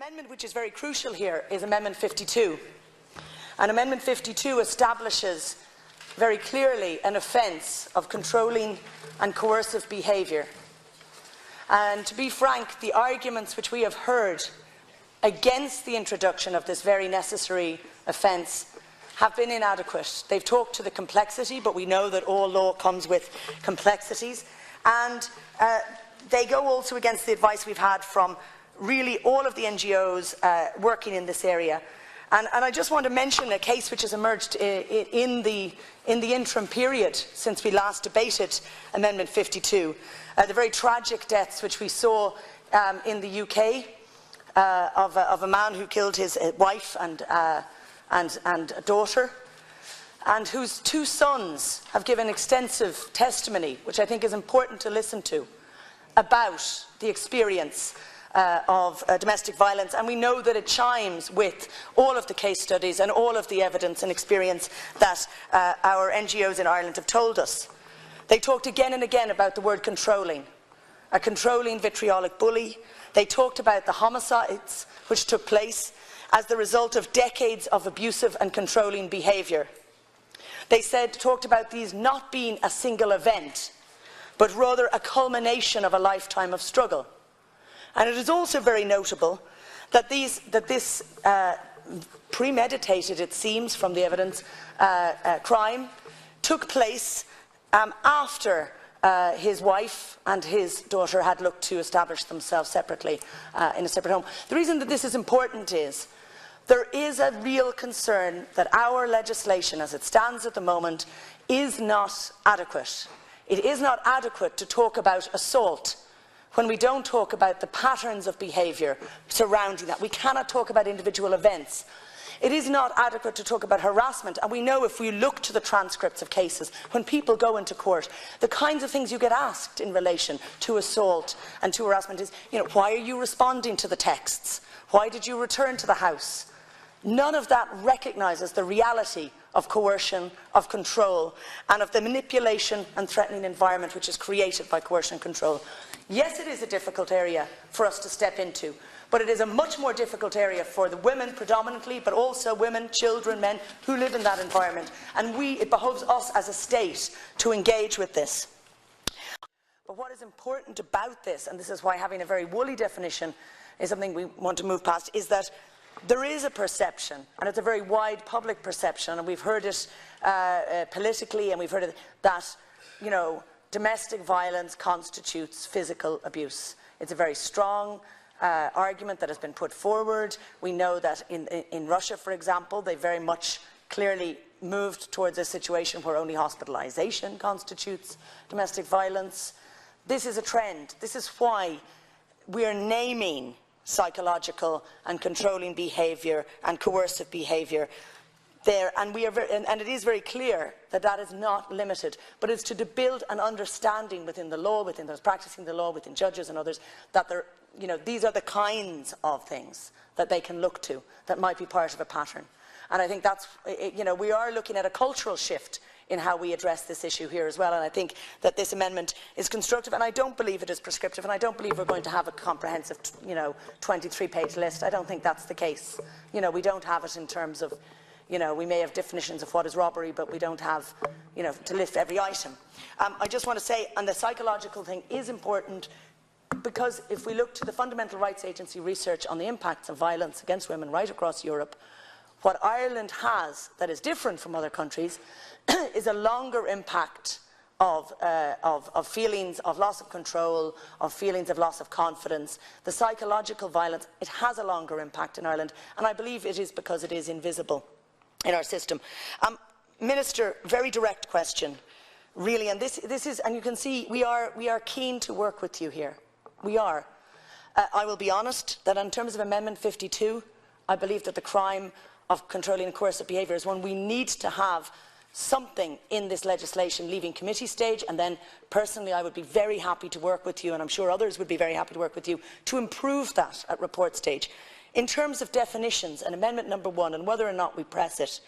amendment which is very crucial here is Amendment 52. And Amendment 52 establishes very clearly an offence of controlling and coercive behaviour. And to be frank, the arguments which we have heard against the introduction of this very necessary offence have been inadequate. They've talked to the complexity, but we know that all law comes with complexities. And they go also against the advice we've had from really all of the NGOs working in this area. And I just want to mention a case which has emerged in the interim period since we last debated Amendment 52. The very tragic deaths which we saw in the UK of a man who killed his wife and a daughter, and whose two sons have given extensive testimony, which I think is important to listen to, about the experience of domestic violence. And we know that it chimes with all of the case studies and all of the evidence and experience that our NGOs in Ireland have told us. They talked again and again about the word controlling, a controlling vitriolic bully. They talked about the homicides which took place as the result of decades of abusive and controlling behaviour. They talked about these not being a single event, but rather a culmination of a lifetime of struggle. And it is also very notable that this premeditated, it seems from the evidence, crime took place after his wife and his daughter had looked to establish themselves separately in a separate home. The reason that this is important is there is a real concern that our legislation as it stands at the moment is not adequate. It is not adequate to talk about assault when we don't talk about the patterns of behaviour surrounding that. We cannot talk about individual events. It is not adequate to talk about harassment, and we know if we look to the transcripts of cases, when people go into court, the kinds of things you get asked in relation to assault and to harassment is, why are you responding to the texts? Why did you return to the house? None of that recognises the reality of coercion, of control, and of the manipulation and threatening environment which is created by coercion and control. Yes, it is a difficult area for us to step into, but it is a much more difficult area for the women predominantly, but also women, children, men who live in that environment. And it behoves us as a state to engage with this. But what is important about this, and this is why having a very woolly definition is something we want to move past, is that there is a perception, and it's a very wide public perception, and we've heard it politically, and we've heard it, that, domestic violence constitutes physical abuse. It's a very strong argument that has been put forward. We know that in Russia, for example, they very much clearly moved towards a situation where only hospitalisation constitutes domestic violence. This is a trend. This is why we are naming psychological and controlling behaviour and coercive behaviour there, and it is very clear that that is not limited, but it's to build an understanding within the law, within those practising the law, within judges and others, that these are the kinds of things that they can look to that might be part of a pattern. And I think that's, we are looking at a cultural shift in how we address this issue here as well, and I think that this amendment is constructive, and I don't believe it is prescriptive, and I don't believe we're going to have a comprehensive, 23-page list. I don't think that's the case. We don't have it in terms of, we may have definitions of what is robbery, but we don't have, to list every item. I just want to say, and the psychological thing is important, because if we look to the Fundamental Rights Agency research on the impacts of violence against women right across Europe, what Ireland has that is different from other countries is a longer impact of feelings of loss of control, of feelings of loss of confidence. The psychological violence, it has a longer impact in Ireland, and I believe it is because it is invisible in our system. Minister, very direct question, really, and this is, and you can see we are keen to work with you here. We are. I will be honest that in terms of Amendment 52, I believe that the crime of controlling and coercive behaviour is one we need to have something in this legislation leaving committee stage, and then personally I would be very happy to work with you, and I'm sure others would be very happy to work with you, to improve that at report stage. In terms of definitions and Amendment number 1 and whether or not we press it,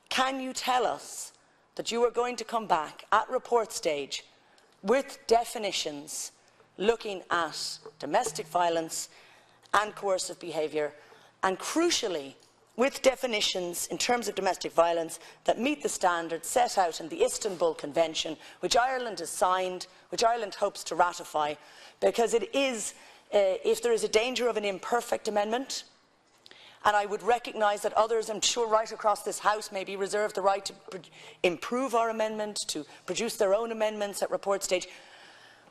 can you tell us that you are going to come back at report stage with definitions looking at domestic violence and coercive behaviour, and crucially, with definitions in terms of domestic violence that meet the standards set out in the Istanbul Convention, which Ireland has signed, which Ireland hopes to ratify, because it is, if there is a danger of an imperfect amendment, and I would recognise that others, I'm sure right across this House, maybe reserve the right to improve our amendment, to produce their own amendments at report stage.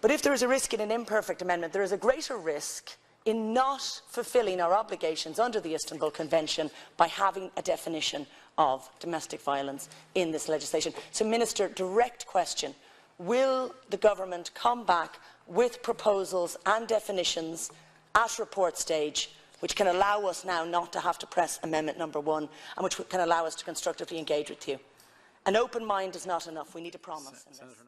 But if there is a risk in an imperfect amendment, there is a greater risk in not fulfilling our obligations under the Istanbul Convention by having a definition of domestic violence in this legislation. So, Minister, direct question. Will the Government come back with proposals and definitions at report stage which can allow us now not to have to press Amendment number 1 and which can allow us to constructively engage with you? An open mind is not enough. We need a promise in this.